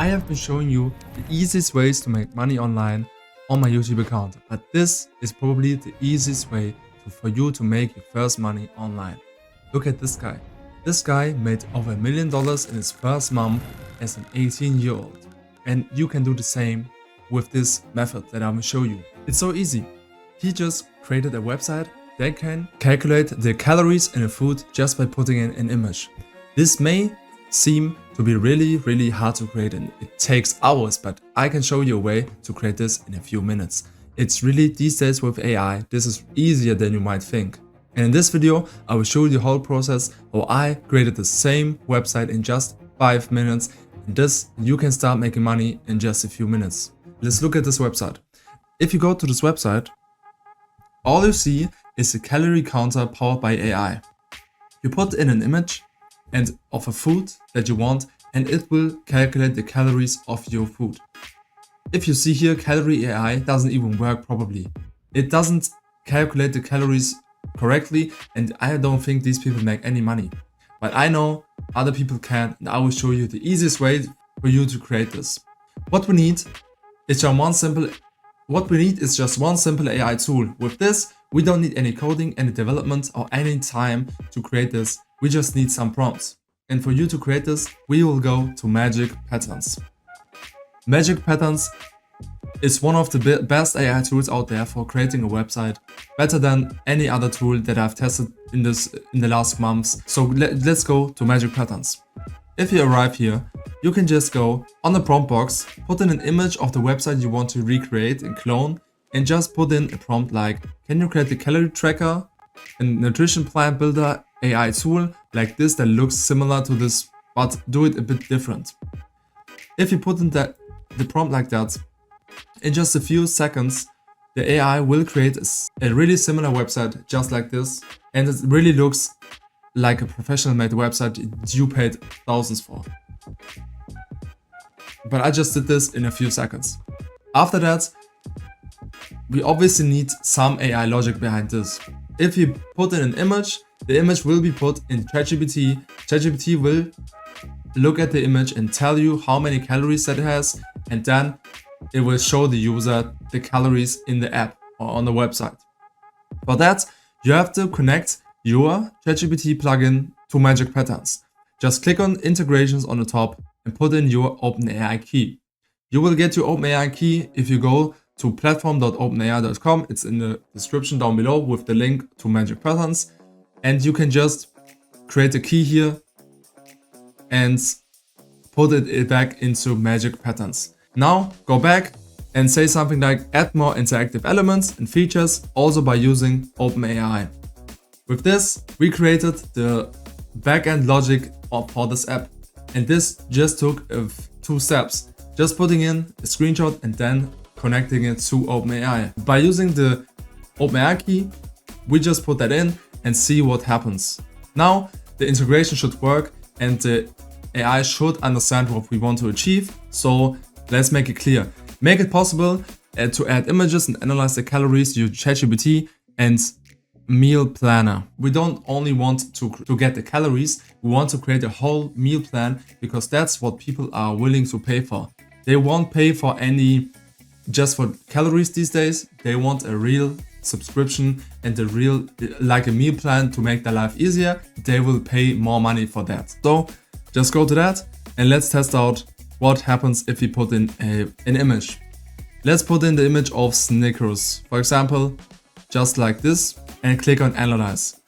I have been showing you the easiest ways to make money online on my YouTube account, but this is probably the easiest way for you to make your first money online. Look at this guy. This guy made over $1 million in his first month as an 18-year-old. And you can do the same with this method that I'm gonna show you. It's so easy. He just created a website that can calculate the calories in a food just by putting in an image. This may seem to be really hard to create and it takes hours, but I can show you a way to create this in a few minutes. It's really, these days with AI, this is easier than you might think. And in this video, I will show you the whole process how I created the same website in just 5 minutes. And this, you can start making money in just a few minutes. Let's look at this website. If you go to this website, all you see is a calorie counter powered by AI. You put in an image and of a food that you want, and it will calculate the calories of your food. If you see here, Calorie AI doesn't even work properly. It doesn't calculate the calories correctly, and I don't think these people make any money. But I know other people can, and I will show you the easiest way for you to create this. What we need is just one simple AI tool. With this, we don't need any coding, any development, or any time to create this. We just need some prompts. And for you to create this, we will go to Magic Patterns. Magic Patterns is one of the best AI tools out there for creating a website, better than any other tool that I've tested in the last months. So let's go to Magic Patterns. If you arrive here, you can just go on the prompt box, put in an image of the website you want to recreate and clone, and just put in a prompt like, can you create a calorie tracker, a nutrition plan builder AI tool like this that looks similar to this, but do it a bit different. If you put in the prompt like that, in just a few seconds, the AI will create a really similar website just like this, and it really looks like a professional made website you paid thousands for. But I just did this in a few seconds. After that, we obviously need some AI logic behind this. If you put in an image, the image will be put in ChatGPT. ChatGPT will look at the image and tell you how many calories that it has, and then it will show the user the calories in the app or on the website. For that, you have to connect your ChatGPT plugin to Magic Patterns. Just click on integrations on the top and put in your OpenAI key. You will get your OpenAI key if you go to platform.openai.com. It's in the description down below with the link to Magic Patterns. And you can just create a key here and put it back into Magic Patterns. Now go back and say something like add more interactive elements and features also by using OpenAI. With this, we created the backend logic for this app. And this just took 2 steps. Just putting in a screenshot and then connecting it to OpenAI. By using the OpenAI key, we just put that in and see what happens. Now the integration should work and the AI should understand what we want to achieve. So let's make it clear. Make it possible to add images and analyze the calories using ChatGPT and meal planner. We don't only want to get the calories, we want to create a whole meal plan because that's what people are willing to pay for. They won't pay for just for calories these days. They want a real subscription and like a meal plan to make their life easier. They will pay more money for that. So just go to that and let's test out what happens if we put in an image. Let's put in the image of Snickers, for example, just like this, and click on Analyze.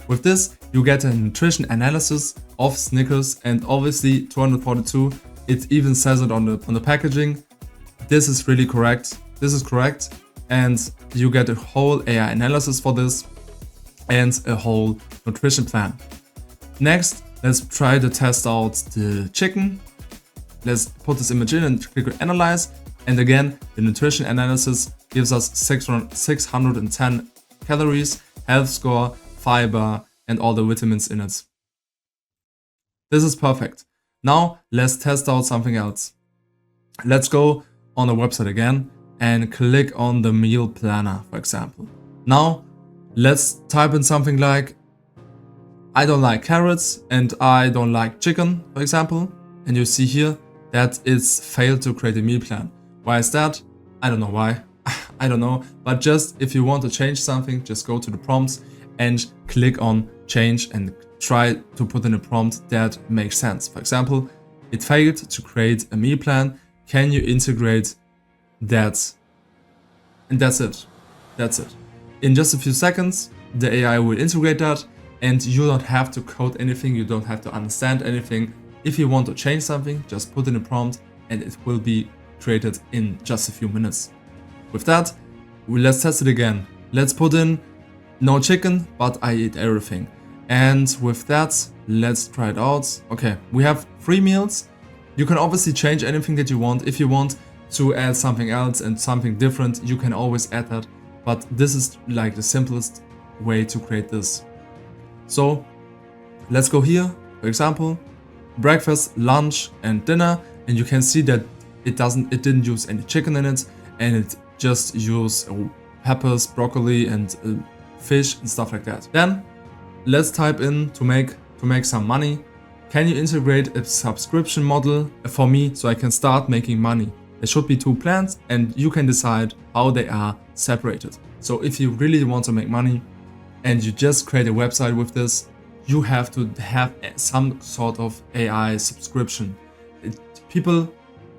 With this, you get a nutrition analysis of Snickers, and obviously 242, it even says it on the packaging. This is really correct. This is correct. And you get a whole AI analysis for this and a whole nutrition plan. Next, let's try to test out the chicken. Let's put this image in and click on Analyze. And again, the nutrition analysis gives us 610 calories, health score, fiber, and all the vitamins in it. This is perfect. Now let's test out something else. Let's go on the website again and click on the meal planner, for example. Now let's type in something like, I don't like carrots and I don't like chicken, for example. And you see here, that it's failed to create a meal plan. Why is that? I don't know why. I don't know, but just if you want to change something, just go to the prompts and click on change and try to put in a prompt that makes sense. For example, it failed to create a meal plan. Can you integrate that? And that's it. That's it. In just a few seconds, the AI will integrate that, and you don't have to code anything. You don't have to understand anything. If you want to change something, just put in a prompt and it will be created in just a few minutes. With that, let's test it again. Let's put in no chicken, but I eat everything. And with that, let's try it out. Okay, we have 3 meals. You can obviously change anything that you want. If you want to add something else and something different, you can always add that. But this is like the simplest way to create this. So let's go here, for example, breakfast, lunch and dinner. And you can see that it didn't use any chicken in it, and it just used peppers, broccoli and fish and stuff like that. Then let's type in to make some money. Can you integrate a subscription model for me so I can start making money? There should be 2 plans and you can decide how they are separated. So if you really want to make money and you just create a website with this, you have to have some sort of AI subscription. People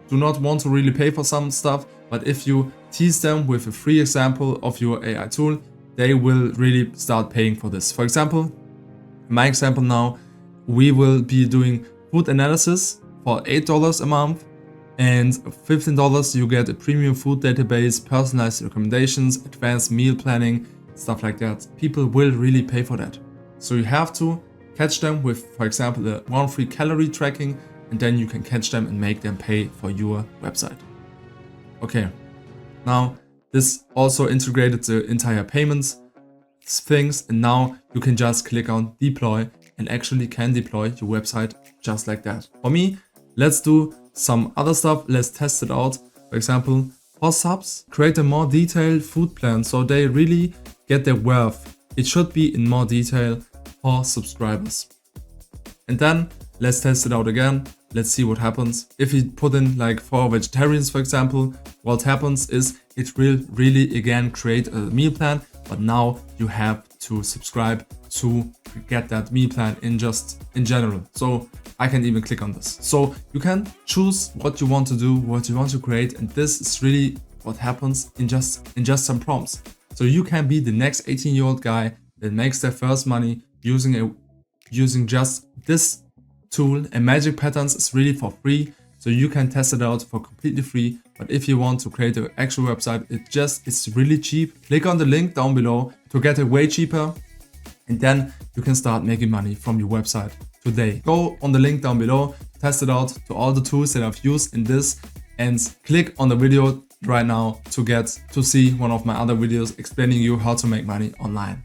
do not want to really pay for some stuff, but if you tease them with a free example of your AI tool, they will really start paying for this. For example, in my example now, we will be doing food analysis for $8 a month, and $15 you get a premium food database, personalized recommendations, advanced meal planning, stuff like that. People will really pay for that. So you have to catch them with, for example, the 1 free calorie tracking, and then you can catch them and make them pay for your website. Okay, now this also integrated the entire payments things, and now you can just click on deploy and actually can deploy your website just like that. For me, let's do some other stuff. Let's test it out. For example, for subs, create a more detailed food plan so they really get their worth. It should be in more detail for subscribers. And then let's test it out again. Let's see what happens. If we put in like for vegetarians, for example, what happens is it will really again create a meal plan, but now you have to subscribe to get that meal plan in general. So I can even click on this. So you can choose what you want to do, what you want to create, and this is really what happens in just some prompts. So you can be the next 18-year-old guy that makes their first money using just this tool. And Magic Patterns is really for free, so you can test it out for completely free. But if you want to create an actual website, it's really cheap. Click on the link down below to get it way cheaper, and then you can start making money from your website today. Go on the link down below, test it out to all the tools that I've used in this, and click on the video right now to see one of my other videos explaining you how to make money online.